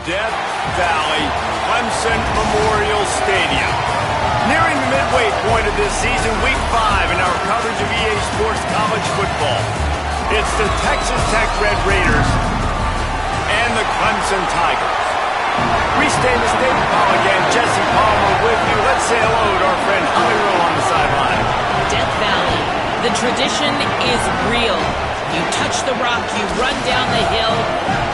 Death Valley Clemson Memorial Stadium. Nearing the midway point of this season, Week 5 in our coverage of EA Sports College Football. It's the Texas Tech Red Raiders and the Clemson Tigers. Restate the state call again. Jesse Palmer with you. Let's say hello to our friend Holly Rowe on the sideline. Death Valley, the tradition is real. You touch the rock, you run down the hill,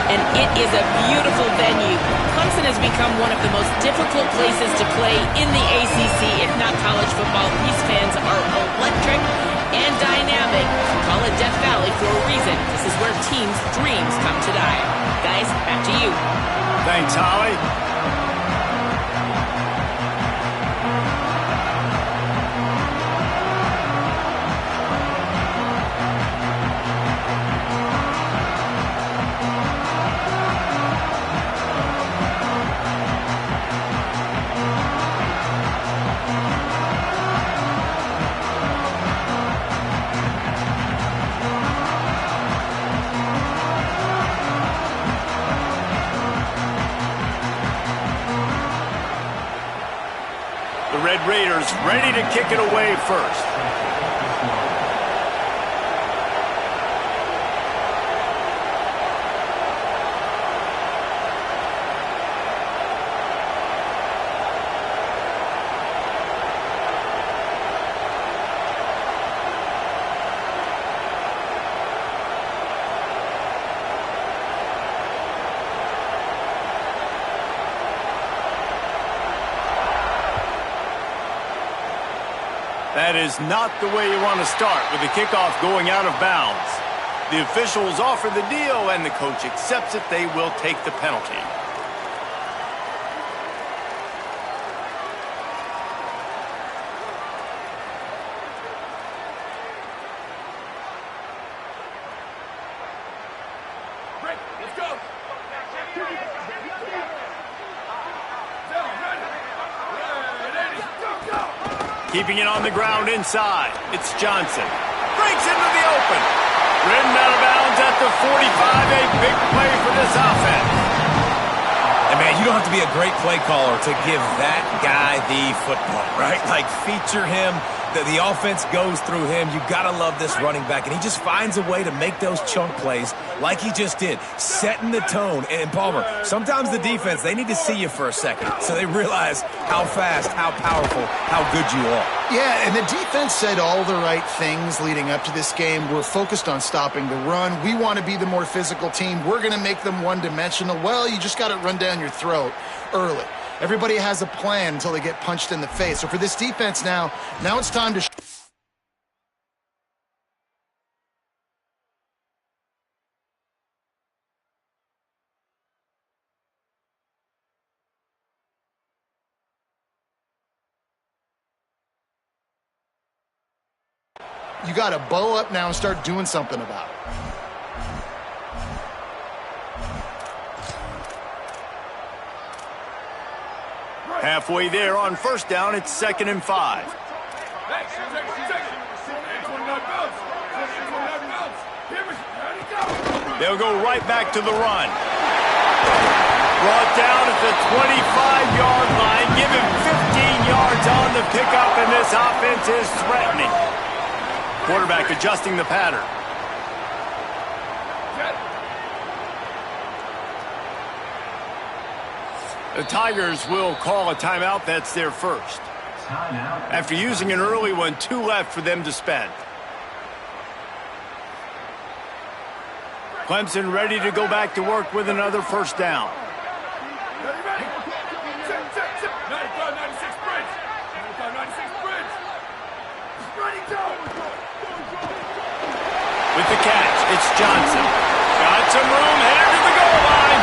and it is a beautiful venue. Clemson has become one of the most difficult places to play in the ACC, if not college football. These fans are electric and dynamic. Call it Death Valley for a reason. This is where teams' dreams come to die. Guys, back to you. Thanks, Holly. Red Raiders ready to kick it away first. That is not the way you want to start with the kickoff going out of bounds. The officials offer the deal and the coach accepts it. They will take the penalty. Let's go. Keeping it on the ground inside. It's Johnson. Breaks into the open. Ridden out of bounds at the 45. A big play for this offense. And man, you don't have to be a great play caller to give that guy the football, right? Like, feature him. The offense goes through him. You got to love this running back. And he just finds a way to make those chunk plays like he just did, setting the tone. And Palmer, sometimes the defense, they need to see you for a second so they realize how fast, how powerful, how good you are. Yeah, and the defense said all the right things leading up to this game. We're focused on stopping the run. We want to be the more physical team. We're going to make them one-dimensional. Well, you just got to run down your throat early. Everybody has a plan until they get punched in the face. So for this defense now it's time to... You got to bow up now and start doing something about it. Halfway there on first down, it's 2nd and 5. They'll go right back to the run. Brought down at the 25-yard line. Give him 15 yards on the pickup, and this offense is threatening. Quarterback adjusting the pattern. The Tigers will call a timeout. That's their first. After using an early one, 2 left for them to spend. Clemson ready to go back to work with another first down. With the catch, it's Johnson. Got some room, headed to the goal line.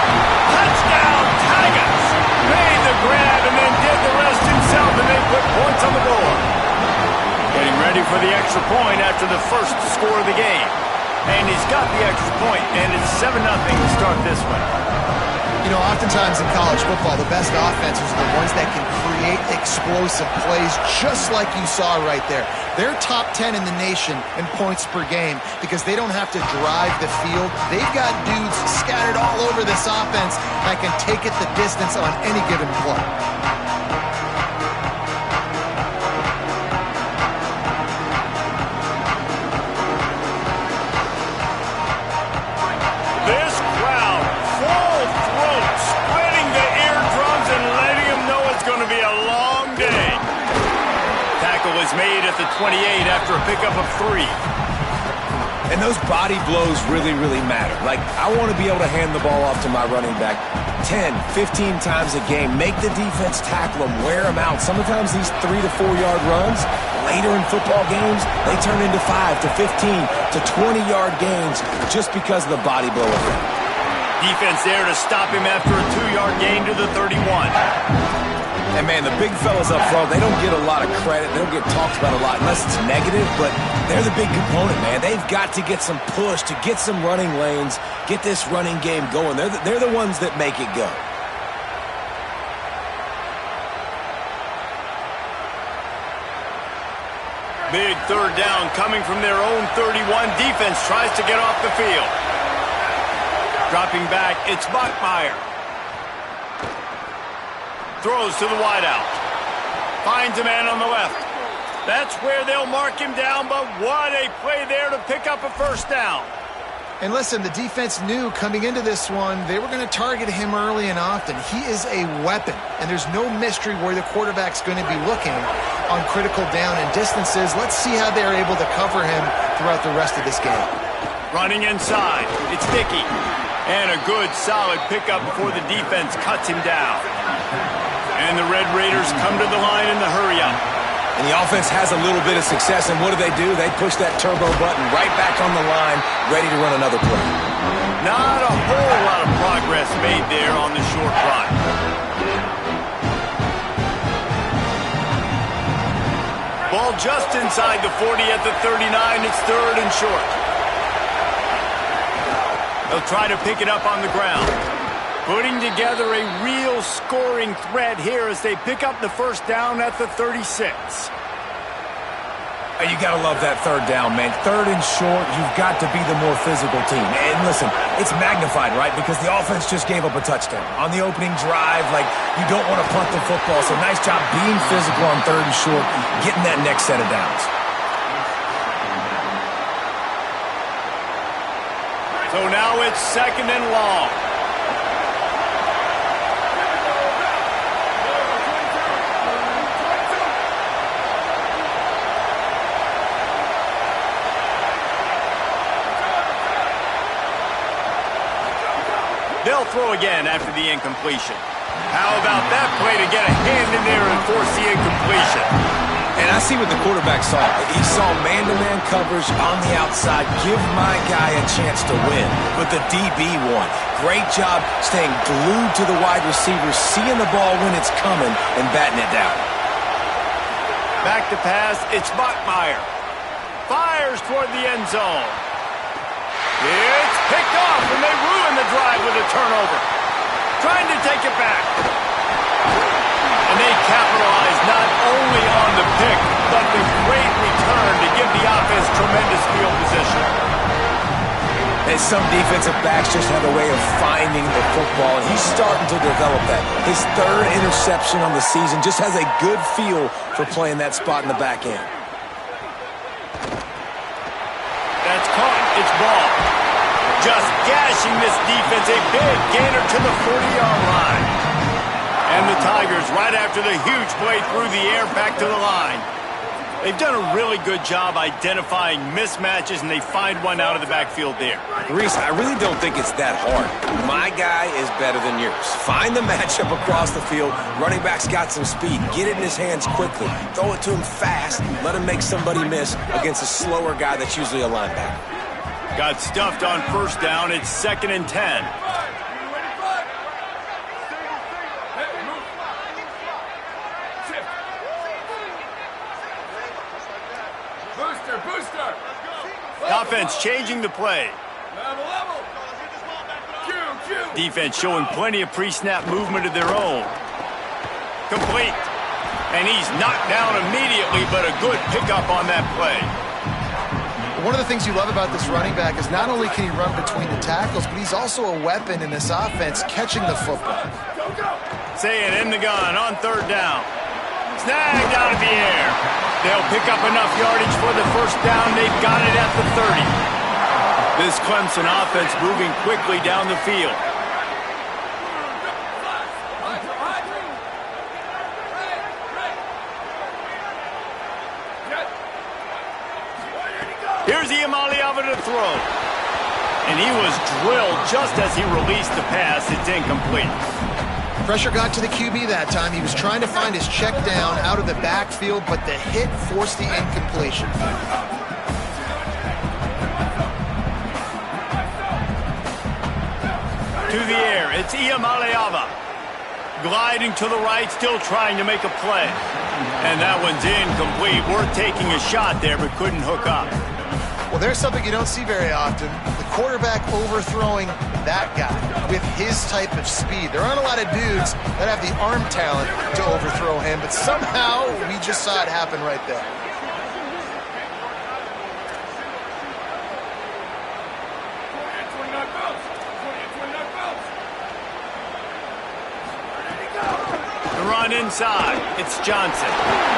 Touchdown, Tigers! Made the grab and then did the rest himself, and they put points on the board. Getting ready for the extra point after the first score of the game. And he's got the extra point, and it's 7-0 to start this one. You know, oftentimes in college football, the best offenses are the ones that can create explosive plays, just like you saw right there. They're top 10 in the nation in points per game because they don't have to drive the field. They've got dudes scattered all over cover this offense that can take it the distance on any given play. This crowd, full throat, spreading the eardrums and letting them know it's going to be a long day. Tackle is made at the 28 after a pickup of 3. And those body blows really, really matter. Like, I want to be able to hand the ball off to my running back 10, 15 times a game. Make the defense tackle them, wear them out. Sometimes these 3 to 4 yard runs, later in football games, they turn into 5 to 15 to 20-yard gains just because of the body blow effect. Defense there to stop him after a 2-yard gain to the 31. And, man, the big fellas up front, they don't get a lot of credit. They don't get talked about a lot unless it's negative, but they're the big component, man. They've got to get some push, to get some running lanes, get this running game going. They're the ones that make it go. Big third down coming from their own 31. Defense tries to get off the field. Dropping back, it's Bachmeier. Throws to the wideout. Finds a man on the left. That's where they'll mark him down, but what a play there to pick up a first down. And listen, the defense knew coming into this one, they were going to target him early and often. He is a weapon, and there's no mystery where the quarterback's going to be looking on critical down and distances. Let's see how they're able to cover him throughout the rest of this game. Running inside, it's Dickey. And a good, solid pickup before the defense cuts him down. And the Red Raiders come to the line in the hurry-up. And the offense has a little bit of success, and what do? They push that turbo button right back on the line, ready to run another play. Not a whole lot of progress made there on the short run. Ball just inside the 40 at the 39. It's 3rd and short. They'll try to pick it up on the ground. Putting together a real scoring threat here as they pick up the first down at the 36. You got to love that third down, man. 3rd and short, you've got to be the more physical team. And listen, it's magnified, right? Because the offense just gave up a touchdown. On the opening drive, like, you don't want to punt the football. So nice job being physical on 3rd and short, getting that next set of downs. So now it's 2nd and long. They'll throw again after the incompletion. How about that play to get a hand in there and force the incompletion? And I see what the quarterback saw. He saw man-to-man coverage on the outside. Give my guy a chance to win. But the DB won. Great job staying glued to the wide receiver, seeing the ball when it's coming and batting it down. Back to pass, it's Bachmeier. Fires toward the end zone. It's picked off, and they ruin the drive with a turnover. Trying to take it back. And they capitalize not only on the pick, but the great return to give the offense tremendous field position. And some defensive backs just have a way of finding the football, and he's starting to develop that. His 3rd interception on the season just has a good feel for playing that spot in the back end. That's caught. It's ball. Just gashing this defense. A big gainer to the 40-yard line. And the Tigers, right after the huge play through the air, back to the line. They've done a really good job identifying mismatches, and they find one out of the backfield there. Reese, I really don't think it's that hard. My guy is better than yours. Find the matchup across the field. Running back's got some speed. Get it in his hands quickly. Throw it to him fast. Let him make somebody miss against a slower guy that's usually a linebacker. Got stuffed on first down. It's 2nd and 10. Booster! Offense changing the play. Level! Q! Defense showing plenty of pre-snap movement of their own. Complete. And he's knocked down immediately, but a good pickup on that play. One of the things you love about this running back is not only can he run between the tackles, but he's also a weapon in this offense catching the football. Saying in the gun on third down. Snagged out of the air. They'll pick up enough yardage for the first down. They've got it at the 30. This Clemson offense moving quickly down the field. Here's Iamaleava to throw. And he was drilled just as he released the pass. It's incomplete. Pressure got to the QB that time. He was trying to find his check down out of the backfield, but the hit forced the incompletion. To the air, it's Iamaleava. Gliding to the right, still trying to make a play. And that one's incomplete. Worth taking a shot there, but couldn't hook up. Well, there's something you don't see very often. The quarterback overthrowing that guy with his type of speed. There aren't a lot of dudes that have the arm talent to overthrow him, but somehow we just saw it happen right there. The run inside. It's Johnson.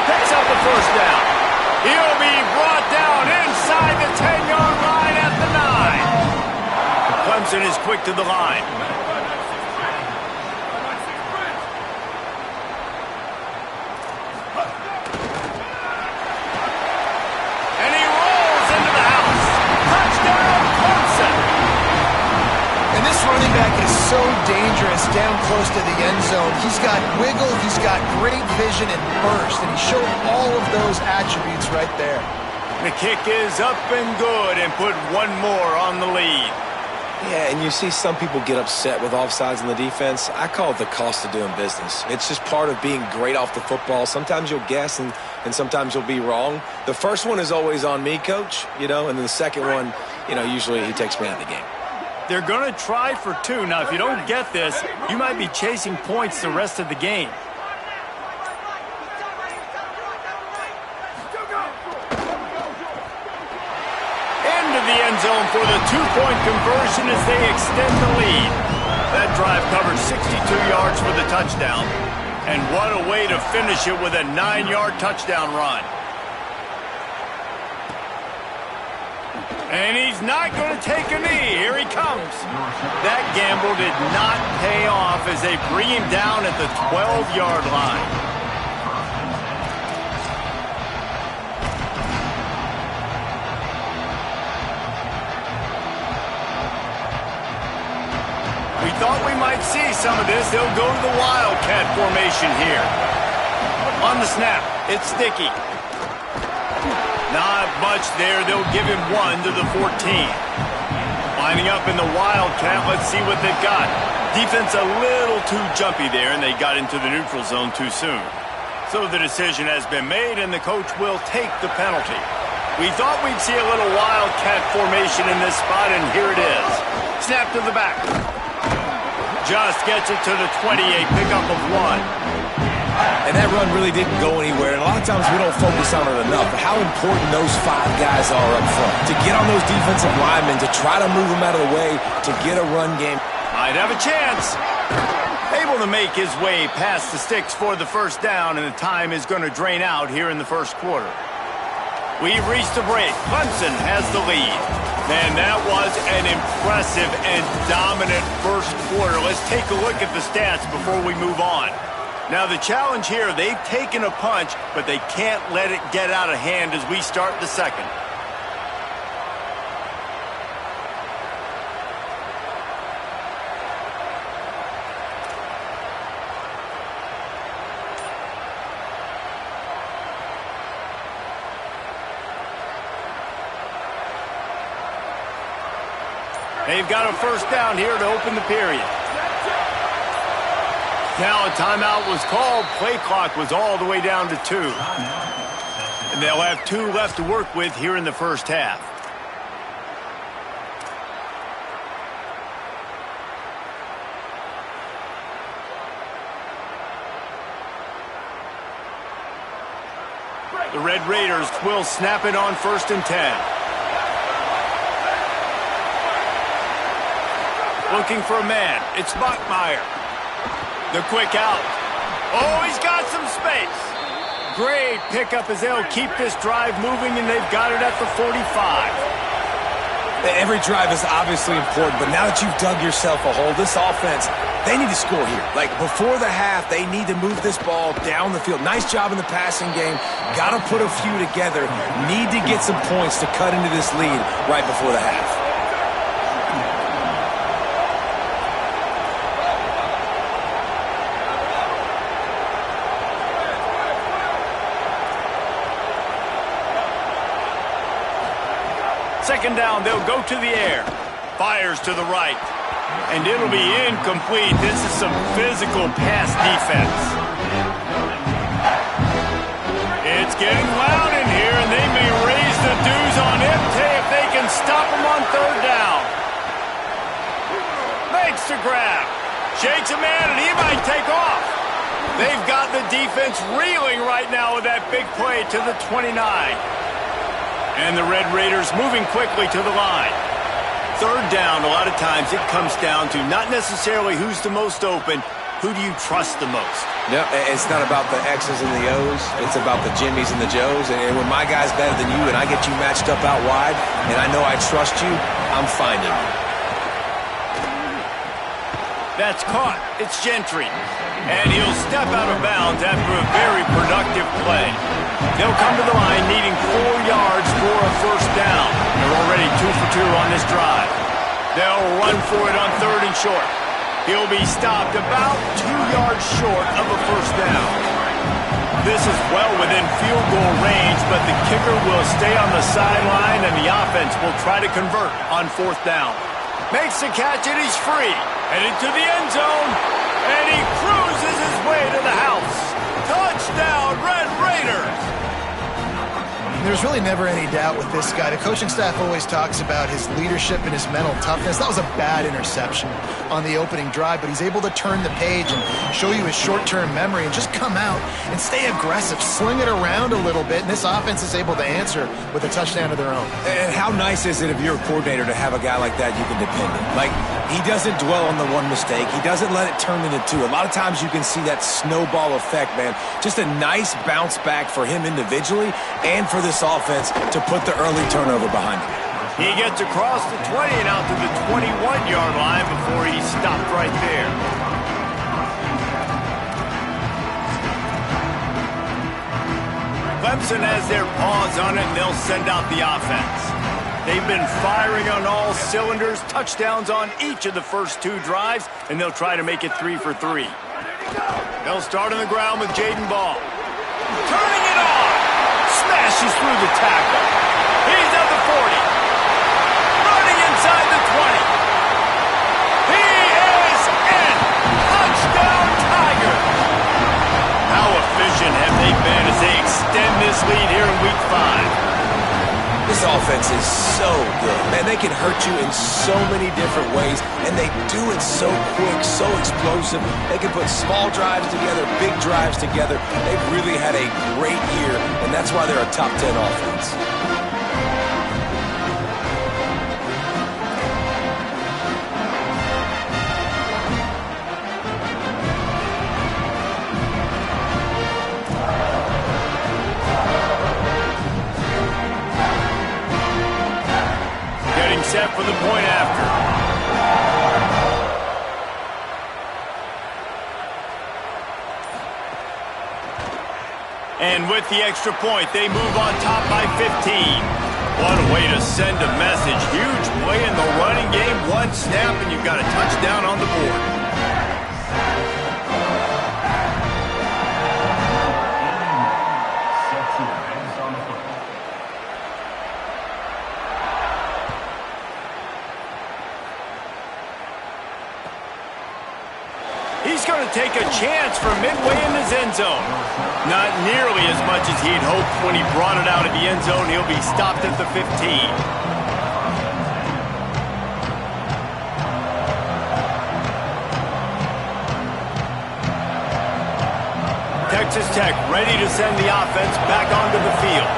Picks up the first down. He'll be brought down inside the 10-yard line at the 9. Clemson is quick to the line. And he rolls into the house. Touchdown, Clemson. And this running back is so dangerous down close to the end zone. He's got wiggle, he's got great vision and burst, and he showed all of those attributes right there. The kick is up and good and put one more on the lead. Yeah, and you see some people get upset with offsides in the defense. I call it the cost of doing business. It's just part of being great off the football. Sometimes you'll guess and sometimes you'll be wrong. The first one is always on me, Coach, and then the second one, usually he takes me out of the game. They're going to try for 2. Now, if you don't get this, you might be chasing points the rest of the game. Into the end zone for the 2-point conversion as they extend the lead. That drive covered 62 yards for the touchdown. And what a way to finish it with a 9-yard touchdown run. And he's not going to take a knee. Here he comes. That gamble did not pay off as they bring him down at the 12-yard line. We thought we might see some of this. They'll go to the Wildcat formation here. On the snap, it's Sticky. Not much there. They'll give him 1 to the 14. Lining up in the Wildcat. Let's see what they've got. Defense a little too jumpy there, and they got into the neutral zone too soon. So the decision has been made, and the coach will take the penalty. We thought we'd see a little Wildcat formation in this spot, and here it is. Snap to the back. Just gets it to the 28. Pickup of 1. And that run really didn't go anywhere. And a lot of times we don't focus on it enough. How important those 5 guys are up front. To get on those defensive linemen, to try to move them out of the way, to get a run game. Might have a chance. Able to make his way past the sticks for the first down, and the time is going to drain out here in the first quarter. We've reached the break. Clemson has the lead. Man, that was an impressive and dominant first quarter. Let's take a look at the stats before we move on. Now, the challenge here, they've taken a punch, but they can't let it get out of hand as we start the second. They've got a first down here to open the period. Now a timeout was called. Play clock was all the way down to 2. And they'll have 2 left to work with here in the first half. The Red Raiders will snap it on 1st and 10. Looking for a man. It's Bachmeier. The quick out. Oh, he's got some space. Great pickup as they'll keep this drive moving, and they've got it at the 45. Every drive is obviously important, but now that you've dug yourself a hole, this offense, they need to score here. Like, before the half, they need to move this ball down the field. Nice job in the passing game. Got to put a few together. Need to get some points to cut into this lead right before the half. Second down, they'll go to the air. Fires to the right. And it'll be incomplete. This is some physical pass defense. It's getting loud in here, and they may raise the dues on Iptay if they can stop him on third down. Makes the grab. Shakes a man, and he might take off. They've got the defense reeling right now with that big play to the 29. And the Red Raiders moving quickly to the line. Third down, a lot of times it comes down to not necessarily who's the most open, who do you trust the most? No, it's not about the X's and the O's. It's about the Jimmies and the Joes. And when my guy's better than you and I get you matched up out wide and I know I trust you, I'm finding you. That's caught. It's Gentry. And he'll step out of bounds after a very productive play. They'll come to the line needing 4 yards for a first down. They're already 2 for 2 on this drive. They'll run for it on third and short. He'll be stopped about 2 yards short of a first down. This is well within field goal range, but the kicker will stay on the sideline, and the offense will try to convert on fourth down. Makes the catch, and he's free. Headed to the end zone, and he cruises his way to the house. Touchdown, Red Raiders! There's really never any doubt with this guy. The coaching staff always talks about his leadership and his mental toughness. That was a bad interception on the opening drive, but he's able to turn the page and show you his short-term memory and just come out and stay aggressive, sling it around a little bit, and this offense is able to answer with a touchdown of their own. And how nice is it if you're a coordinator to have a guy like that you can depend on? Like, he doesn't dwell on the one mistake. He doesn't let it turn into two. A lot of times you can see that snowball effect, man. Just a nice bounce back for him individually and for this offense to put the early turnover behind him. He gets across the 20 and out to the 21-yard line before he's stopped right there. Clemson has their paws on it, and they'll send out the offense. They've been firing on all cylinders, touchdowns on each of the first 2 drives, and they'll try to make it 3 for 3. They'll start on the ground with Jaden Ball. Turning it on! Smashes through the tackle. He's at the 40. Running inside the 20. He is in. Touchdown, Tigers. How efficient have they been as they extend this lead here in Week 5? This offense is so good. Man, they can hurt you in so many different ways, and they do it so quick, so explosive. They can put small drives together, big drives together. They've really had a great year, and that's why they're a top 10 offense. Set for the point after. And with the extra point, they move on top by 15. What a way to send a message. Huge play in the running game. One snap, and you've got a touchdown on the board. He's going to take a chance from midway in his end zone. Not nearly as much as he'd hoped when he brought it out of the end zone. He'll be stopped at the 15. Texas Tech ready to send the offense back onto the field.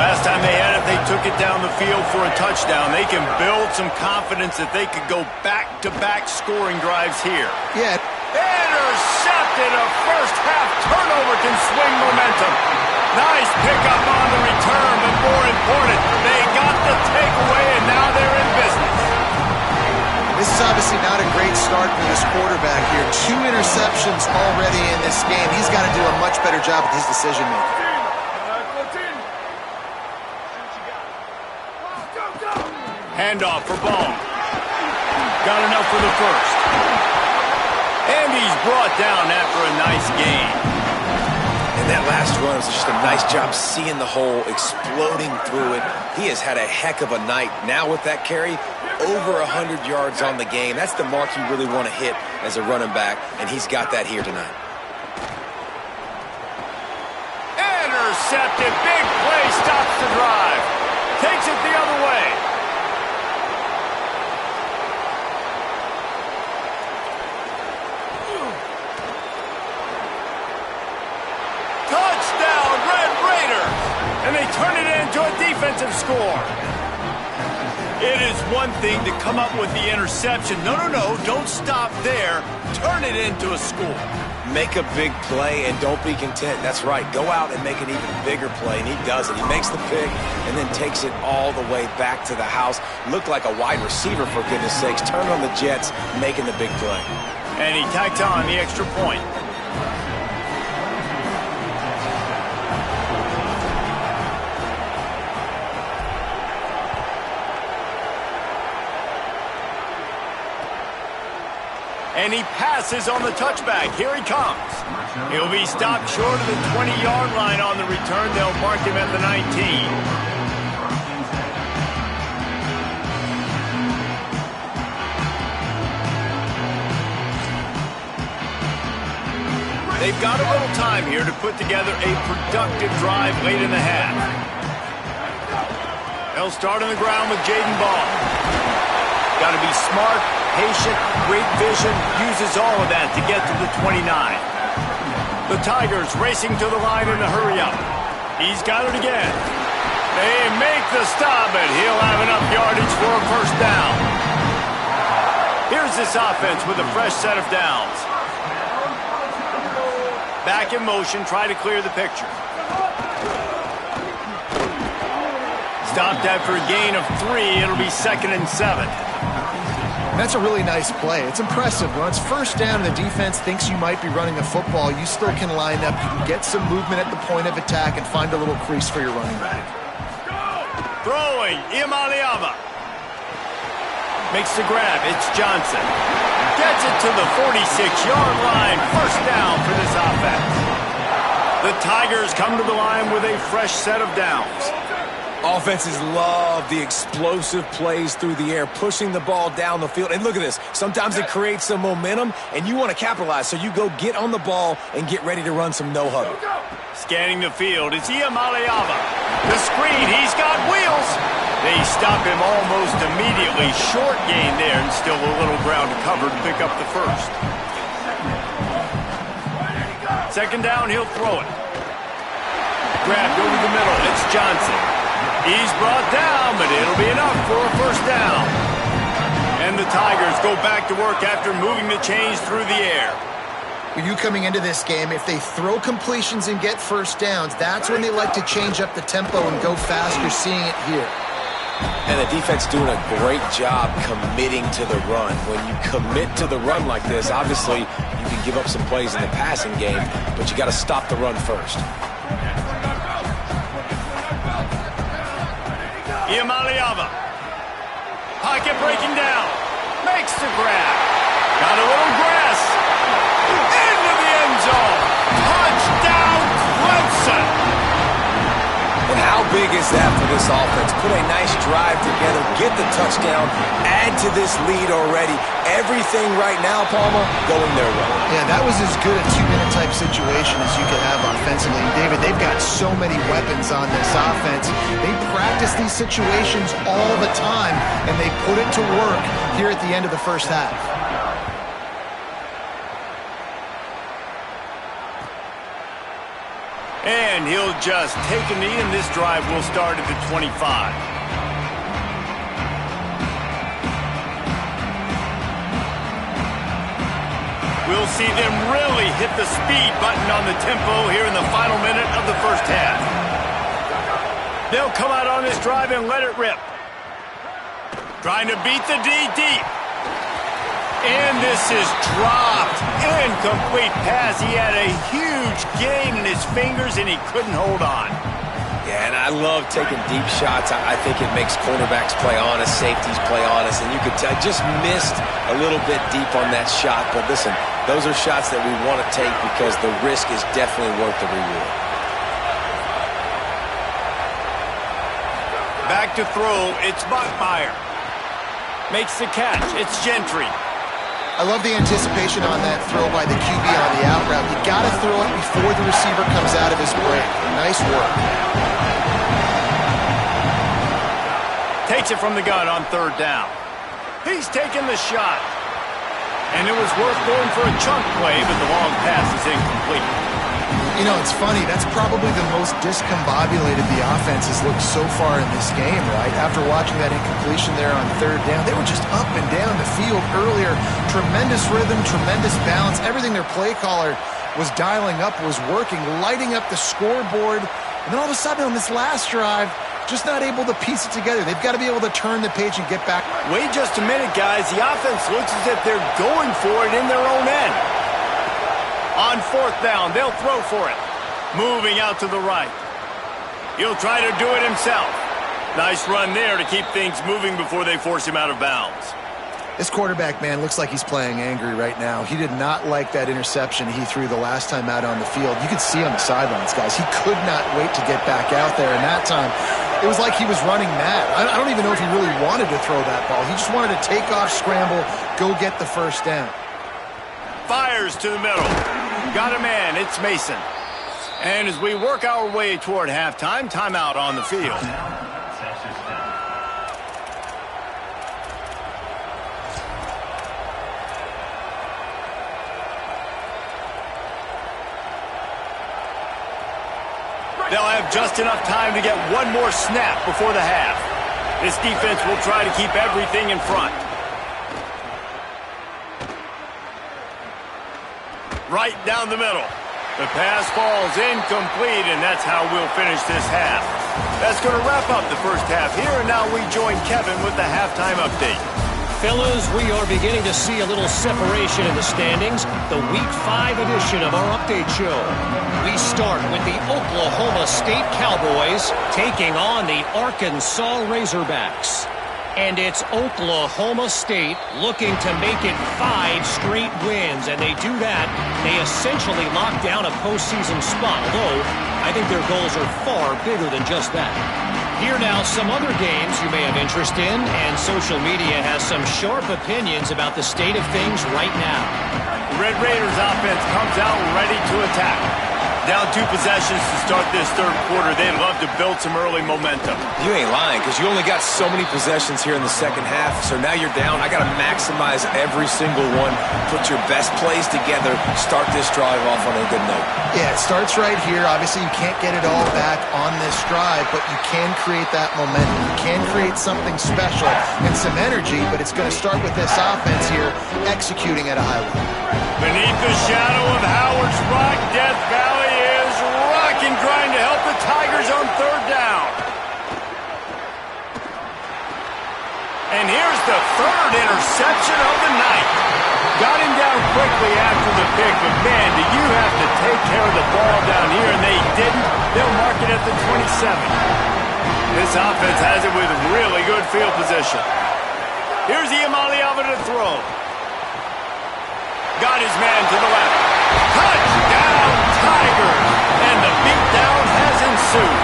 Last time they had it, they took it down the field for a touchdown. They can build some confidence that they could go back-to-back scoring drives here. Yeah. Intercepted. A first-half turnover can swing momentum. Nice pickup on the return, but more important, they got the takeaway, and now they're in business. This is obviously not a great start for this quarterback here. 2 interceptions already in this game. He's got to do a much better job with his decision-making. Handoff for Ball. Got enough for the first. And he's brought down after a nice gain. And that last run was just a nice job seeing the hole, exploding through it. He has had a heck of a night. Now with that carry, over 100 yards on the game. That's the mark you really want to hit as a running back, and he's got that here tonight. Intercepted. Big play stops the drive. Takes it the other way. Touchdown, Red Raiders! And they turn it into a defensive score. It is one thing to come up with the interception. No, don't stop there. Turn it into a score. Make a big play and don't be content. That's right. Go out and make an even bigger play, and he does it. He makes the pick and then takes it all the way back to the house. Looked like a wide receiver, for goodness sakes. Turned on the Jets, making the big play. And he tacked on the extra point. And he passes on the touchback. Here he comes. He'll be stopped short of the 20-yard line on the return. They'll mark him at the 19. They've got a little time here to put together a productive drive late in the half. They'll start on the ground with Jaden Ball. Got to be smart, patient, great vision, uses all of that to get to the 29. The Tigers racing to the line in a hurry-up. He's got it again. They make the stop, and he'll have enough yardage for a first down. Here's this offense with a fresh set of downs. Back in motion, try to clear the picture. Stopped after a gain of 3. It'll be 2nd and 7. That's a really nice play. It's impressive. When it's first down and the defense thinks you might be running the football, you still can line up. You can get some movement at the point of attack and find a little crease for your running back. Throwing, Iamaleava. Makes the grab. It's Johnson. Gets it to the 46-yard line. First down for this offense. The Tigers come to the line with a fresh set of downs. Offenses love the explosive plays through the air, pushing the ball down the field. And look at this. Sometimes it creates some momentum, and you want to capitalize. So you go get on the ball and get ready to run some no-huddle. Scanning the field, it's Iamaleava. The screen, he's got wheels. They stop him almost immediately. Short gain there, and still a little ground to cover to pick up the first. Second down, he'll throw it. Grabbed over the middle, it's Johnson. He's brought down, but it'll be enough for a first down. And the Tigers go back to work after moving the chains through the air. For you coming into this game, if they throw completions and get first downs, that's when they like to change up the tempo and go fast. You're seeing it here. And the defense doing a great job committing to the run. When you commit to the run like this, obviously you can give up some plays in the passing game, but you got to stop the run first. Iamaleava. Pocket breaking down. Makes the grab. Got a little grass. Into the end zone. Touchdown, Clemson. And how big is that for this offense? Put a nice drive together, get the touchdown, add to this lead already. Everything right now, Palmer, going their way. Yeah, that was as good a two-minute type situation as you could have offensively. David, they've got so many weapons on this offense. They practice these situations all the time, and they put it to work here at the end of the first half. And he'll just take a knee, and this drive will start at the 25. We'll see them really hit the speed button on the tempo here in the final minute of the first half. They'll come out on this drive and let it rip. Trying to beat the D deep. And this is dropped. Incomplete pass. He had a huge gain in his fingers, and he couldn't hold on. Yeah, and I love taking deep shots. I think it makes cornerbacks play honest, safeties play honest, and you could tell just missed a little bit deep on that shot. But listen, those are shots that we want to take because the risk is definitely worth the reward. Back to throw, it's Bachmeier. Makes the catch, it's Gentry. I love the anticipation on that throw by the QB on the out route. You got to throw it before the receiver comes out of his break. Nice work. Takes it from the gun on third down. He's taking the shot. And it was worth going for a chunk play, but the long pass is incomplete. You know, it's funny. That's probably the most discombobulated the offense has looked so far in this game, right? After watching that incompletion there on third down, they were just up and down the field earlier. Tremendous rhythm, tremendous balance. Everything their play caller was dialing up was working, lighting up the scoreboard. And then all of a sudden on this last drive, just not able to piece it together. They've got to be able to turn the page and get back. Wait just a minute, guys. The offense looks as if they're going for it in their own end. On fourth down, they'll throw for it. Moving out to the right. He'll try to do it himself. Nice run there to keep things moving before they force him out of bounds. This quarterback, man, looks like he's playing angry right now. He did not like that interception he threw the last time out on the field. You could see on the sidelines, guys. He could not wait to get back out there. And that time, it was like he was running mad. I don't even know if he really wanted to throw that ball. He just wanted to take off, scramble, go get the first down. Fires to the middle. Got a man. It's Mason. And as we work our way toward halftime, timeout on the field. They'll have just enough time to get one more snap before the half. This defense will try to keep everything in front. Right down the middle. The pass falls incomplete, and that's how we'll finish this half. That's going to wrap up the first half here, and now we join Kevin with the halftime update. Fellas, we are beginning to see a little separation in the standings. The Week 5 edition of our update show. We start with the Oklahoma State Cowboys taking on the Arkansas Razorbacks. And it's Oklahoma State looking to make it 5 straight wins. And they do that. They essentially lock down a postseason spot, although I think their goals are far bigger than just that. Here now, some other games you may have interest in, and social media has some sharp opinions about the state of things right now. The Red Raiders offense comes out ready to attack. Down 2 possessions to start this third quarter. They'd love to build some early momentum. You ain't lying, because you only got so many possessions here in the second half, so now you're down. I got to maximize every single one, put your best plays together, start this drive off on a good note. Yeah, it starts right here. Obviously, you can't get it all back on this drive, but you can create that momentum. You can create something special and some energy, but it's going to start with this offense here executing at a high level. Beneath the shadow of Howard's Rock, Death Valley is rocking, trying to help the Tigers on third down. And here's the third interception of the night. Got him down quickly after the pick, but man, do you have to take care of the ball down here, and they didn't. They'll mark it at the 27. This offense has it with really good field position. Here's Iamaleava to throw. Got his man to the left. Touchdown, Tigers! And the beatdown has ensued.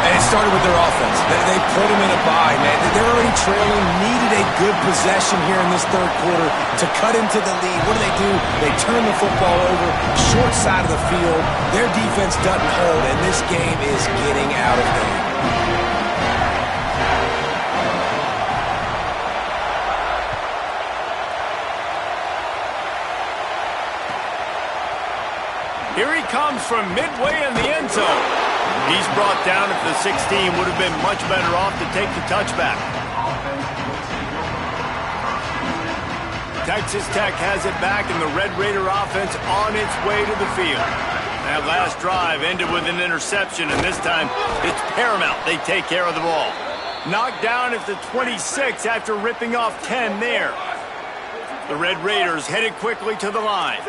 And it started with their offense. They put them in a bye, man. They're already trailing, needed a good possession here in this third quarter to cut into the lead. What do? They turn the football over, short side of the field. Their defense doesn't hold, and this game is getting out of hand. Here he comes from midway in the end zone. He's brought down at the 16. Would have been much better off to take the touchback. Texas Tech has it back, and the Red Raider offense on its way to the field. That last drive ended with an interception, and this time it's paramount they take care of the ball. Knocked down at the 26 after ripping off 10 there. The Red Raiders headed quickly to the line.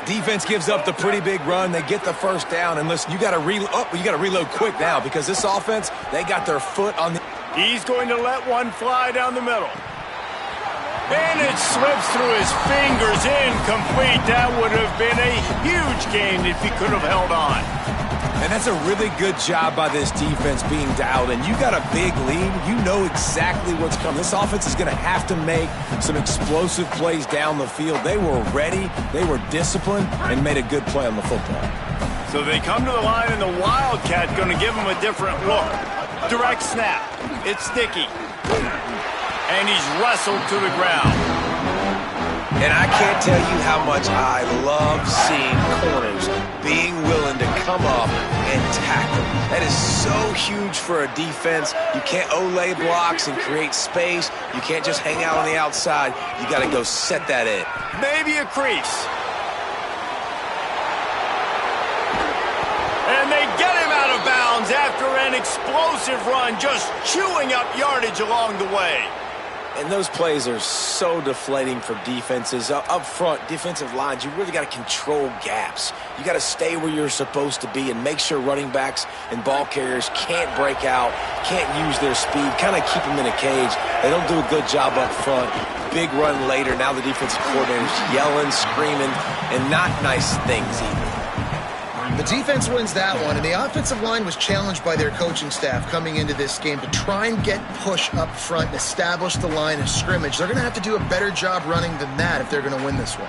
Defense gives up the pretty big run. They get the first down. And listen, you got to reload quick now because this offense, they got their foot on the... He's going to let one fly down the middle. And it slips through his fingers, incomplete. That would have been a huge gain if he could have held on. And that's a really good job by this defense being dialed in. You got a big lead. You know exactly what's coming. This offense is going to have to make some explosive plays down the field. They were ready, they were disciplined, and made a good play on the football. So they come to the line, and the Wildcat going to give them a different look. Direct snap. It's Sticky. And he's wrestled to the ground. And I can't tell you how much I love seeing corners being willing to come up and tackle. That is so huge for a defense. You can't olay blocks and create space. You can't just hang out on the outside. You got to go set that in. Maybe a crease. And they get him out of bounds after an explosive run, just chewing up yardage along the way. And those plays are so deflating for defenses. Up front, defensive lines, you really got to control gaps. You got to stay where you're supposed to be and make sure running backs and ball carriers can't break out, can't use their speed, kind of keep them in a cage. They don't do a good job up front. Big run later. Now the defensive coordinator's yelling, screaming, and not nice things either. The defense wins that one, and the offensive line was challenged by their coaching staff coming into this game to try and get push up front and establish the line of scrimmage. They're going to have to do a better job running than that if they're going to win this one.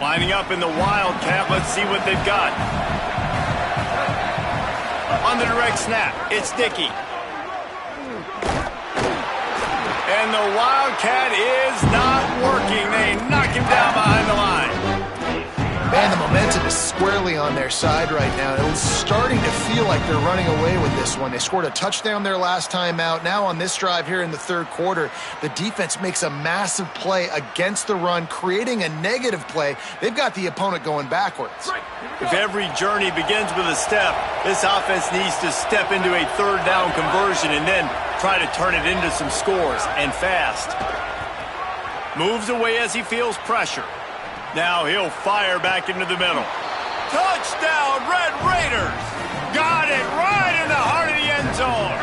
Lining up in the Wildcat, let's see what they've got. On the direct snap, it's Dickey. And the Wildcat is not working. They knock him down behind the line. Man, the momentum is squarely on their side right now. It was starting to feel like they're running away with this one. They scored a touchdown their last time out. Now on this drive here in the third quarter, the defense makes a massive play against the run, creating a negative play. They've got the opponent going backwards. If every journey begins with a step, this offense needs to step into a third down conversion and then try to turn it into some scores, and fast. Moves away as he feels pressure. Now he'll fire back into the middle. Touchdown, Red Raiders! Got it right in the heart of the end zone.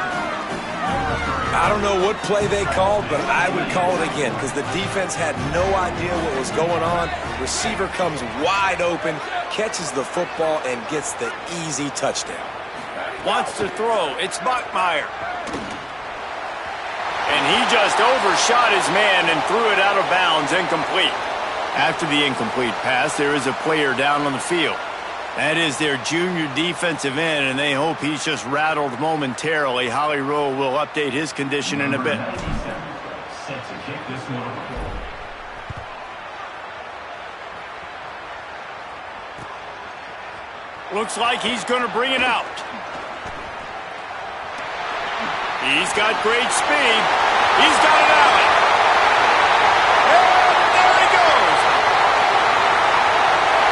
I don't know what play they called, but I would call it again because the defense had no idea what was going on. Receiver comes wide open, catches the football, and gets the easy touchdown. Wants to throw. It's Bachmeier. And he just overshot his man and threw it out of bounds, incomplete. After the incomplete pass, there is a player down on the field. That is their junior defensive end, and they hope he's just rattled momentarily. Holly Rowe will update his condition in a bit. Looks like he's going to bring it out. He's got great speed. He's got it out. And there he goes.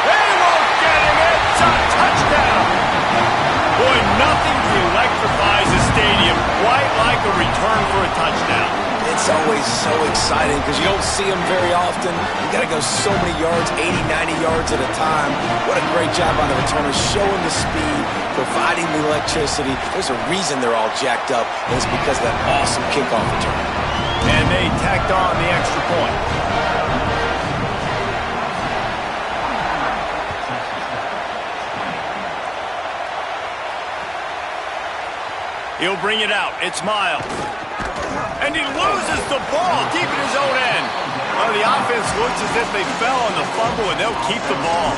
They won't get him. It's a touchdown. Boy, nothing electrifies a stadium quite like a return for a touchdown. It's always so exciting because you don't see them very often. You got to go so many yards, 80, 90 yards at a time. What a great job by the returners, showing the speed, providing the electricity. There's a reason they're all jacked up, and it's because of that awesome kickoff return. And they tacked on the extra point. He'll bring it out. It's Miles. And he loses the ball deep in his own end. Well, the offense looks as if they fell on the fumble, and they'll keep the ball.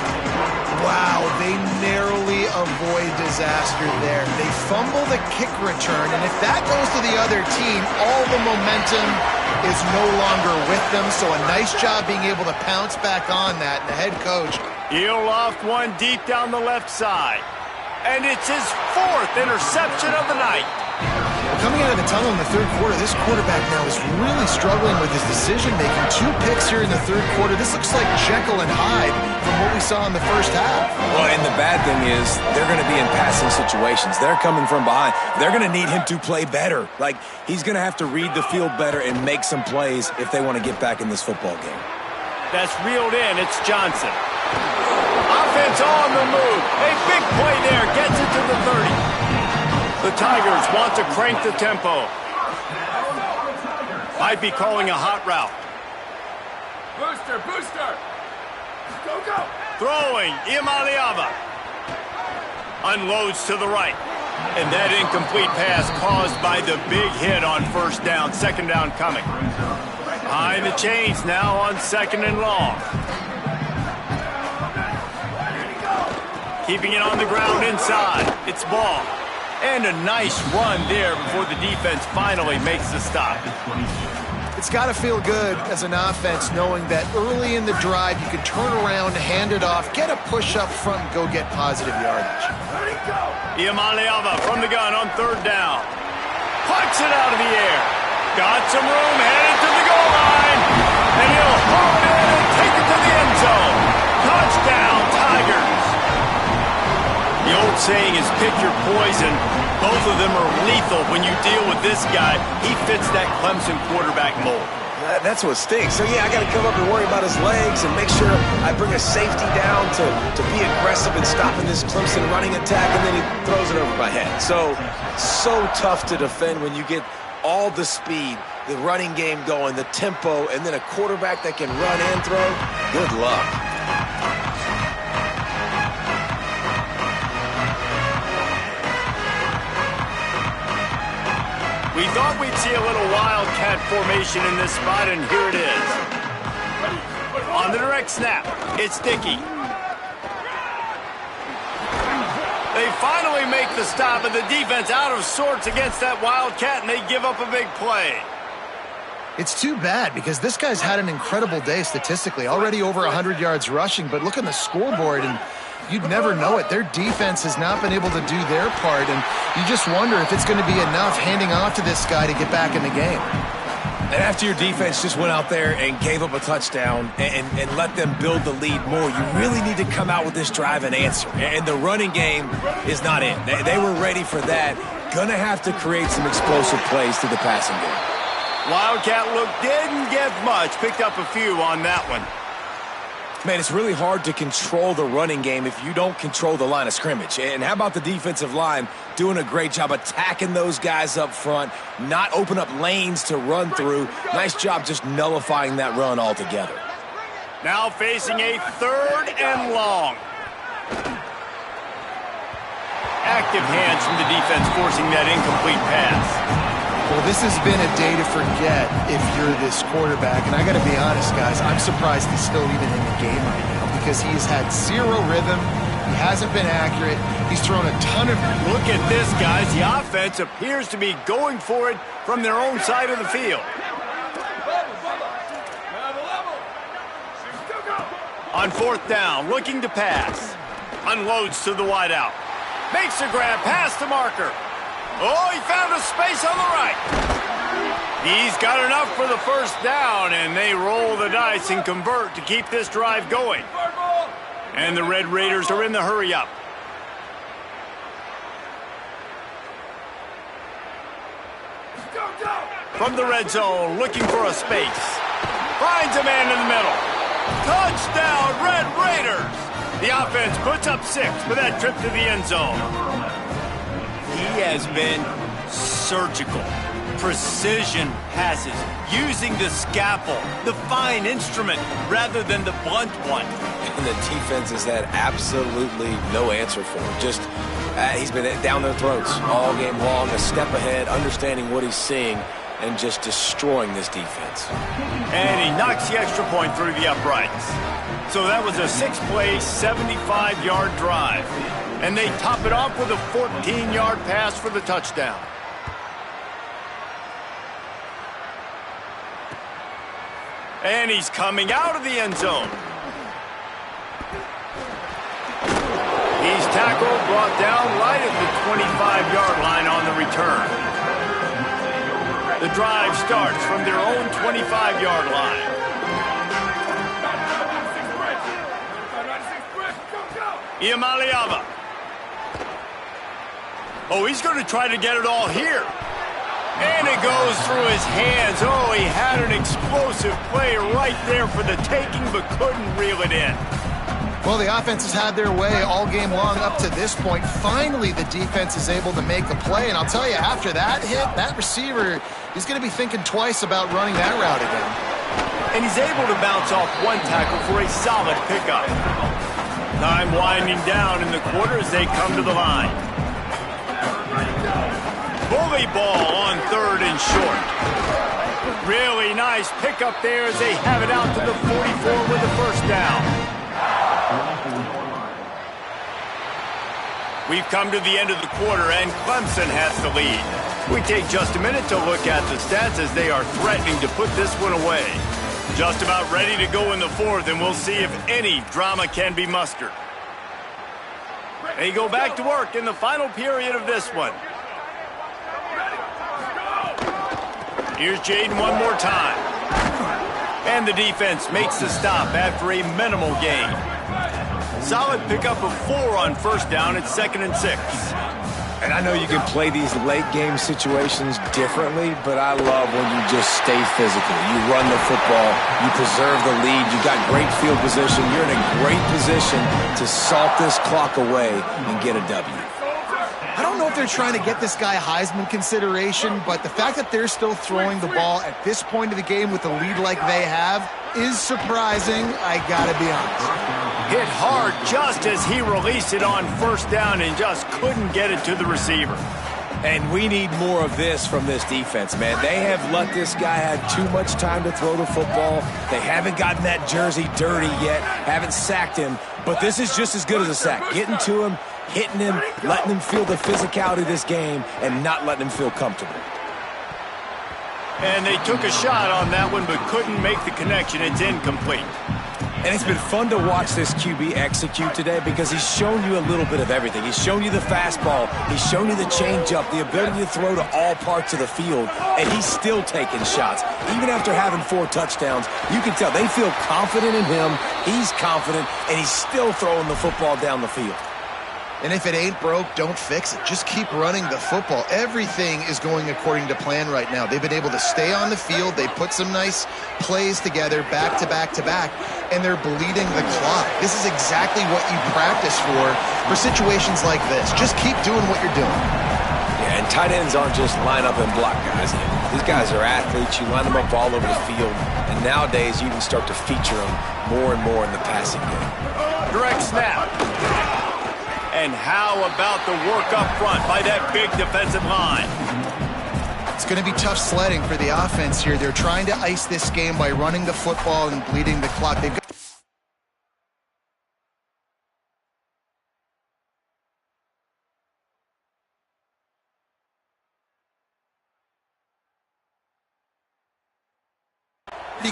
Wow, they narrowly avoid disaster there. They fumble the kick return, and if that goes to the other team, all the momentum is no longer with them, so a nice job being able to pounce back on that. And the head coach. He'll loft one deep down the left side. And it's his 4th interception of the night. Coming out of the tunnel in the third quarter, this quarterback now is really struggling with his decision-making. 2 picks here in the third quarter. This looks like Jekyll and Hyde from what we saw in the first half. Well, and the bad thing is they're going to be in passing situations. They're coming from behind. They're going to need him to play better. Like, he's going to have to read the field better and make some plays if they want to get back in this football game. That's reeled in. It's Johnson. Offense on the move. A big play there. Gets it to the 30. The Tigers want to crank the tempo. Might be calling a hot route. Booster, booster. Go, go. Throwing, Imaliava. Unloads to the right. And that incomplete pass caused by the big hit on first down. Second down coming. Behind the chains now on 2nd and long. Keeping it on the ground inside. It's ball. And a nice run there before the defense finally makes the stop. It's got to feel good as an offense knowing that early in the drive you can turn around, hand it off, get a push up front, and go get positive yardage. Imaliava from the gun on 3rd down. Plucks it out of the air. Got some room, headed to the goal line. And he'll hop in and take it to the end zone. Touchdown, Tigers. The old saying is pick your poison. Both of them are lethal when you deal with this guy. He fits that Clemson quarterback mold. That's what stinks. So, yeah, I got to come up and worry about his legs and make sure I bring a safety down to be aggressive in stopping this Clemson running attack, and then he throws it over my head. So tough to defend when you get all the speed, the running game going, the tempo, and then a quarterback that can run and throw. Good luck. We thought we'd see a little wildcat formation in this spot, and here it is. On the direct snap, it's Dickey. They finally make the stop, and the defense out of sorts against that wildcat, and they give up a big play. It's too bad because this guy's had an incredible day statistically, already over 100 yards rushing, but look on the scoreboard and you'd never know it. Their defense has not been able to do their part, and you just wonder if it's going to be enough handing off to this guy to get back in the game. And after your defense just went out there and gave up a touchdown and let them build the lead more, you really need to come out with this drive and answer. And the running game is not in. They were ready for that. Going to have to create some explosive plays to the passing game. Wildcat look didn't get much. Picked up a few on that one. Man, it's really hard to control the running game if you don't control the line of scrimmage. And how about the defensive line doing a great job attacking those guys up front, not open up lanes to run through. Nice job just nullifying that run altogether. Now facing a 3rd and long. Active hands from the defense forcing that incomplete pass. Well, this has been a day to forget if you're this quarterback. And I got to be honest, guys, I'm surprised he's still even in the game right now because he's had zero rhythm. He hasn't been accurate. He's thrown a ton of... Look at this, guys. The offense appears to be going for it from their own side of the field. On 4th down, looking to pass. Unloads to the wideout. Makes a grab past the marker. Oh, he found a space on the right. He's got enough for the first down, and they roll the dice and convert to keep this drive going. And the Red Raiders are in the hurry-up. From the red zone, looking for a space. Finds a man in the middle. Touchdown, Red Raiders! The offense puts up 6 for that trip to the end zone. He has been surgical. Precision passes, using the scalpel, the fine instrument, rather than the blunt one. And the defense has had absolutely no answer for him. Just, he's been down their throats all game long, a step ahead, understanding what he's seeing, and just destroying this defense. And he knocks the extra point through the uprights. So that was a 6-play, 75-yard drive. And they top it off with a 14-yard pass for the touchdown. And he's coming out of the end zone. He's tackled, brought down right at the 25-yard line on the return. The drive starts from their own 25-yard line. Iamaleava. Oh, he's going to try to get it all here. And it goes through his hands. Oh, he had an explosive play right there for the taking, but couldn't reel it in. Well, the offense has had their way all game long up to this point. Finally, the defense is able to make a play. And I'll tell you, after that hit, that receiver, he's going to be thinking twice about running that route again. And he's able to bounce off one tackle for a solid pickup. Time winding down in the quarter as they come to the line. Bully ball on 3rd and short. Really nice pickup there as they have it out to the 44 with the first down. We've come to the end of the quarter, and Clemson has the lead. We take just a minute to look at the stats as they are threatening to put this one away. Just about ready to go in the 4th, and we'll see if any drama can be mustered. They go back to work in the final period of this one. Here's Jaden one more time. And the defense makes the stop after a minimal gain. Solid pickup of 4 on first down at 2nd and 6. And I know you can play these late-game situations differently, but I love when you just stay physical. You run the football, you preserve the lead, you got great field position. You're in a great position to salt this clock away and get a W. I don't know if they're trying to get this guy Heisman consideration, but the fact that they're still throwing the ball at this point of the game with a lead like they have is surprising, I gotta be honest. Hit hard just as he released it on first down and just couldn't get it to the receiver. And we need more of this from this defense, man. They have let this guy have too much time to throw the football. They haven't gotten that jersey dirty yet, haven't sacked him, but this is just as good as a sack. Getting to him, hitting him, letting him feel the physicality of this game, and not letting him feel comfortable. And they took a shot on that one, but couldn't make the connection. It's incomplete. And it's been fun to watch this QB execute today because he's shown you a little bit of everything. He's shown you the fastball. He's shown you the changeup, the ability to throw to all parts of the field, and he's still taking shots. Even after having 4 touchdowns, you can tell they feel confident in him. He's confident, and he's still throwing the football down the field. And if it ain't broke, don't fix it. Just keep running the football. Everything is going according to plan right now. They've been able to stay on the field. They put some nice plays together back to back to back, and they're bleeding the clock. This is exactly what you practice for situations like this. Just keep doing what you're doing. Yeah, and tight ends aren't just line up and block guys. These guys are athletes. You line them up all over the field, and nowadays you can start to feature them more and more in the passing game. Direct snap. And how about the work up front by that big defensive line? It's going to be tough sledding for the offense here. They're trying to ice this game by running the football and bleeding the clock. They've got a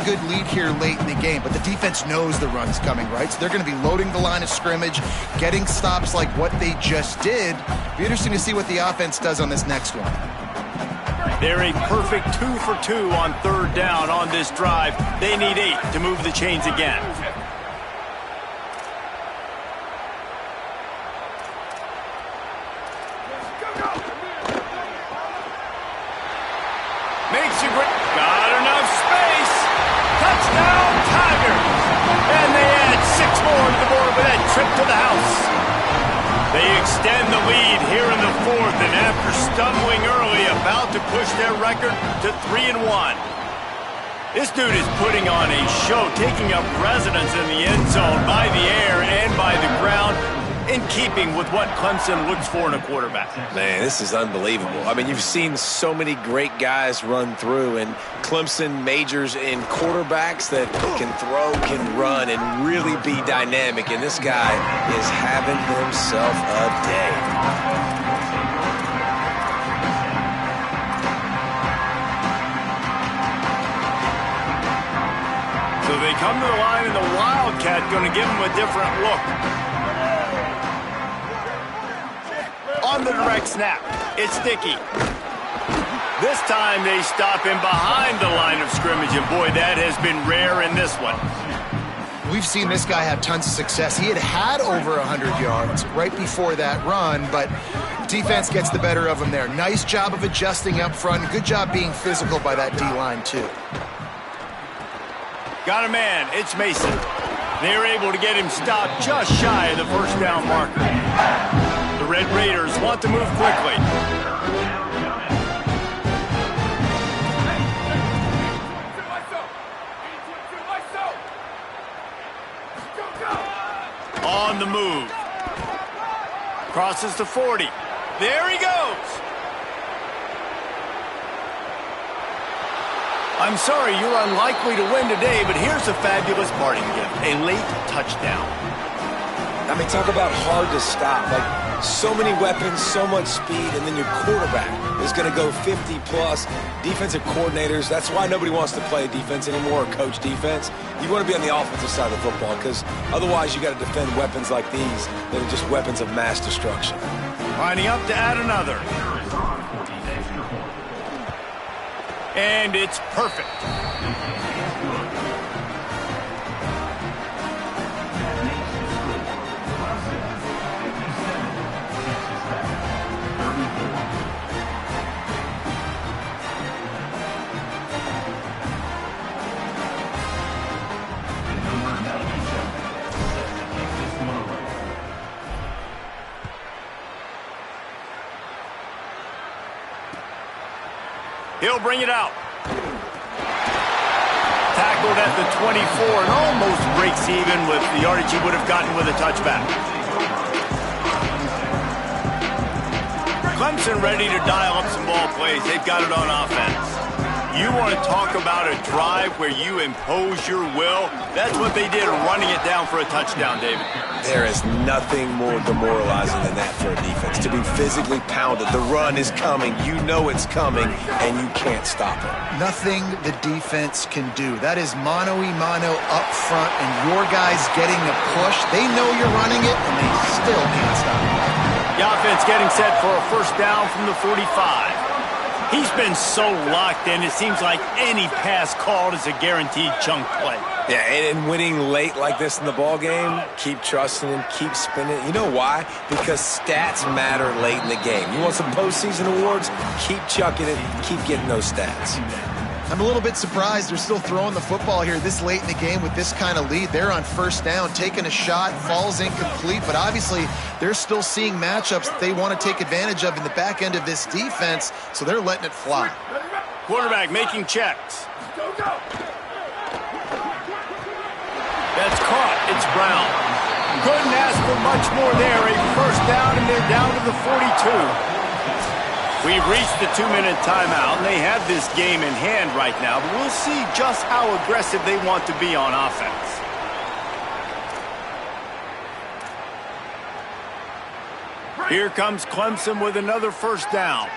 good lead here late in the game, but the defense knows the run's coming, right? So they're going to be loading the line of scrimmage, getting stops like what they just did. Be interesting to see what the offense does on this next one. They're a perfect 2 for 2 on 3rd down on this drive. They need 8 to move the chains again. Makes a great... Got enough space. Touchdown, Tigers. And they add 6 more to the board with that trip to the house. They extend the lead here in the 4th, and after stumbling early, about to push their record to 3-1. This dude is putting on a show, taking up residence in the end zone by the air and by the ground, in keeping with what Clemson looks for in a quarterback. Man, this is unbelievable. I mean, you've seen so many great guys run through, and Clemson majors in quarterbacks that can throw, can run, and really be dynamic, and this guy is having himself a day. So they come to the line, and the Wildcat going to give them a different look. On the direct snap, it's Dickey. This time they stop him behind the line of scrimmage, and boy, that has been rare in this one. We've seen this guy have tons of success. He had over 100 yards right before that run, but defense gets the better of him there. Nice job of adjusting up front. Good job being physical by that D-line, too. Got a man. It's Mason. They're able to get him stopped just shy of the first down marker. The Red Raiders want to move quickly. On the move. Crosses to 40. There he goes. I'm sorry, you're unlikely to win today, but here's a fabulous parting gift. A late touchdown. I mean, talk about hard to stop. Like, so many weapons, so much speed, and then your quarterback is going to go 50-plus. Defensive coordinators, that's why nobody wants to play defense anymore or coach defense. You want to be on the offensive side of the football because otherwise you got to defend weapons like these that are just weapons of mass destruction. Lining up to add another. And it's perfect. He'll bring it out. Tackled at the 24 and almost breaks even with the yardage he would have gotten with a touchback. Clemson ready to dial up some ball plays. They've got it on offense. You want to talk about a drive where you impose your will? That's what they did, running it down for a touchdown, David. There is nothing more demoralizing than that for a defense. To be physically pounded. The run is coming. You know it's coming, and you can't stop it. Nothing the defense can do. That is mano-a-mano up front, and your guys getting the push. They know you're running it, and they still can't stop it. The offense getting set for a first down from the 45. He's been so locked in, it seems like any pass called is a guaranteed chunk play. Yeah, and winning late like this in the ball game, keep trusting him, keep spinning. You know why? Because stats matter late in the game. You want some postseason awards? Keep chucking it, keep getting those stats. I'm a little bit surprised they're still throwing the football here this late in the game with this kind of lead. They're on first down, taking a shot, falls incomplete, but obviously they're still seeing matchups that they want to take advantage of in the back end of this defense, so they're letting it fly. Quarterback making checks. That's caught. It's Brown. Couldn't ask for much more there. A first down, and they're down to the 42. We've reached the 2-minute timeout, and they have this game in hand right now, but we'll see just how aggressive they want to be on offense. Here comes Clemson with another first down.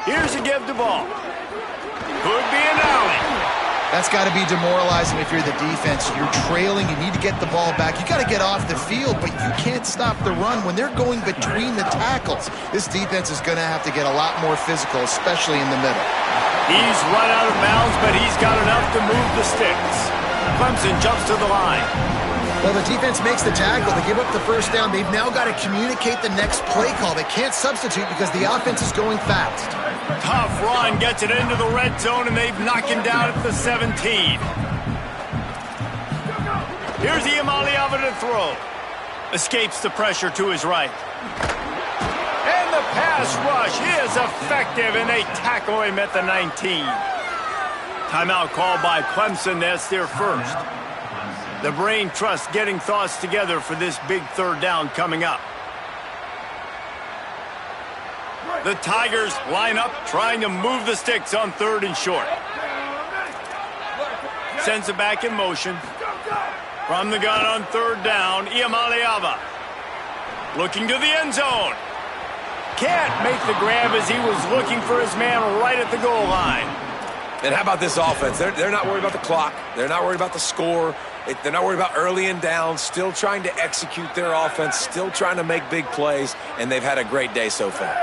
Here's a give the ball. Could be an alley. That's got to be demoralizing if you're the defense. You're trailing. You need to get the ball back. You got to get off the field, but you can't stop the run when they're going between the tackles. This defense is going to have to get a lot more physical, especially in the middle. He's run out of bounds, but he's got enough to move the sticks. Clemson jumps to the line. Well, the defense makes the tackle. They give up the first down. They've now got to communicate the next play call. They can't substitute because the offense is going fast. Tough run, gets it into the red zone, and they've knocked him down at the 17. Here's Iamaleava to throw. Escapes the pressure to his right. And the pass rush is effective, and they tackle him at the 19. Timeout called by Clemson. That's their first. The brain trust getting thoughts together for this big third down coming up. The Tigers line up, trying to move the sticks on third and short. Sends it back in motion. From the gun on third down, Iamaleava. Looking to the end zone. Can't make the grab as he was looking for his man right at the goal line. And how about this offense? They're not worried about the clock. They're not worried about the score. They're not worried about early and down, still trying to execute their offense, still trying to make big plays, and they've had a great day so far.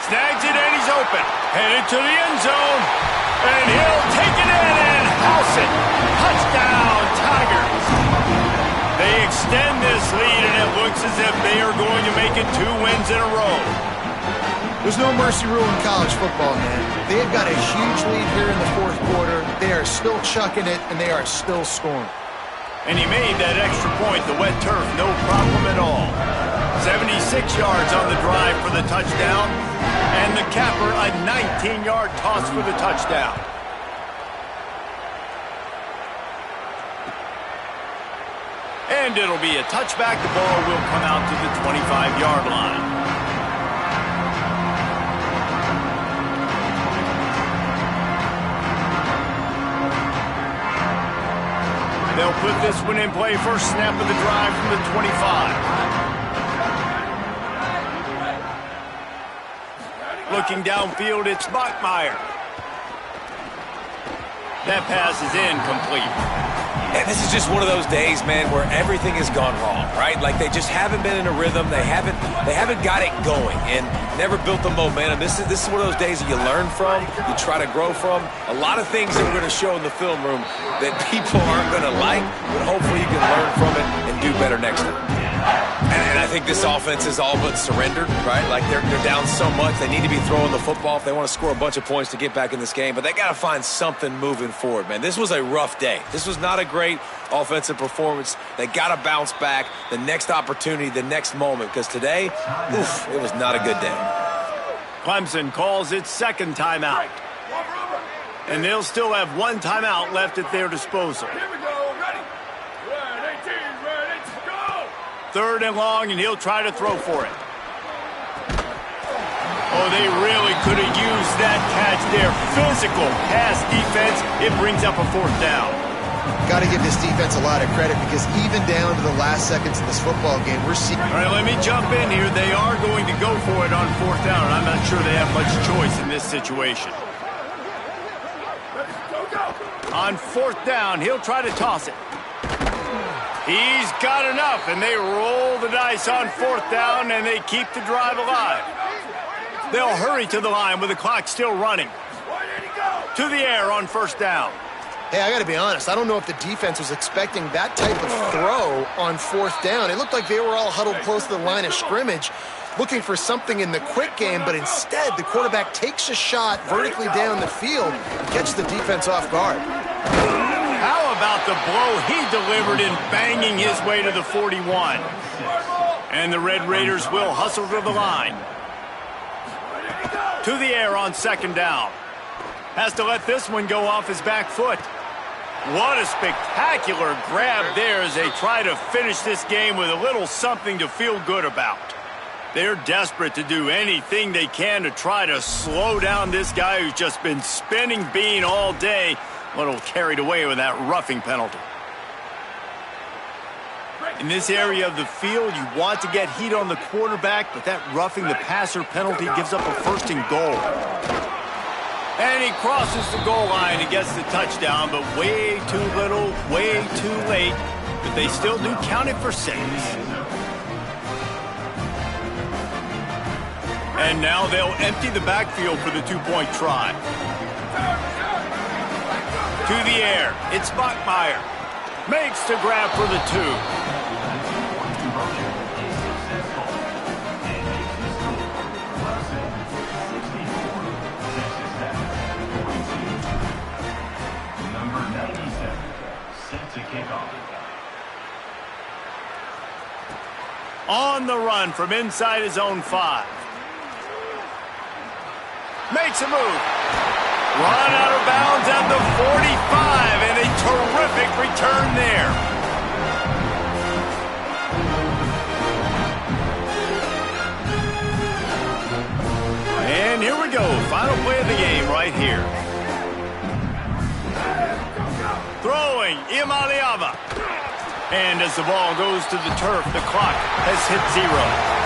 Snags it and he's open. Headed to the end zone. And he'll take it in and house it. Touchdown, Tigers. They extend this lead, and it looks as if they are going to make it 2 wins in a row. There's no mercy rule in college football, man. They've got a huge lead here in the fourth quarter. They are still chucking it, and they are still scoring. And he made that extra point, the wet turf, no problem at all. 76 yards on the drive for the touchdown. And the capper, a 19-yard toss for the touchdown. And it'll be a touchback. The ball will come out to the 25-yard line. They'll put this one in play. First snap of the drive from the 25. Looking downfield, it's Bachmeier. That pass is incomplete. And this is just one of those days, man, where everything has gone wrong, right? Like they just haven't been in a rhythm. They haven't got it going and never built the momentum. This is one of those days that you learn from, you try to grow from. A lot of things that we're going to show in the film room that people aren't going to like, but hopefully you can learn from it and do better next time. And I think this offense is all but surrendered, right? Like they're down so much. They need to be throwing the football if they want to score a bunch of points to get back in this game. But they got to find something moving forward, man. This was a rough day. This was not a great offensive performance. They got to bounce back the next opportunity, the next moment. Because today, it was not a good day. Clemson calls its second timeout. And they'll still have 1 timeout left at their disposal. Here we go. Ready? Ready, ready, go! 3rd and long, and he'll try to throw for it. Oh, they really could have used that catch there. Physical pass defense. It brings up a 4th down. Got to give this defense a lot of credit because even down to the last seconds of this football game, we're seeing... All right, let me jump in here. They are going to go for it on 4th down. I'm not sure they have much choice in this situation. Go, go! On 4th down, he'll try to toss it. He's got enough, and they roll the dice on 4th down, and they keep the drive alive. They'll hurry to the line with the clock still running. Where did he go? To the air on 1st down. Hey, I got to be honest. I don't know if the defense was expecting that type of throw on 4th down. It looked like they were all huddled close to the line of scrimmage, looking for something in the quick game, but instead the quarterback takes a shot vertically down the field and catches the defense off guard. How about the blow he delivered in banging his way to the 41? And the Red Raiders will hustle to the line. To the air on 2nd down. Has to let this one go off his back foot. What a spectacular grab there as they try to finish this game with a little something to feel good about. They're desperate to do anything they can to try to slow down this guy who's just been spinning bean all day. A little carried away with that roughing penalty. In this area of the field, you want to get heat on the quarterback, but that roughing the passer penalty gives up a 1st and goal. And he crosses the goal line and gets the touchdown, but way too little, way too late. But they still do count it for 6. And now they'll empty the backfield for the 2-point try. To the air, it's Bachmeier. Makes the grab for the 2. On the run from inside his own 5. Makes a move. Run out of bounds at the 45, and a terrific return there. right here. Throwing, Imaliava. And as the ball goes to the turf, the clock has hit 0.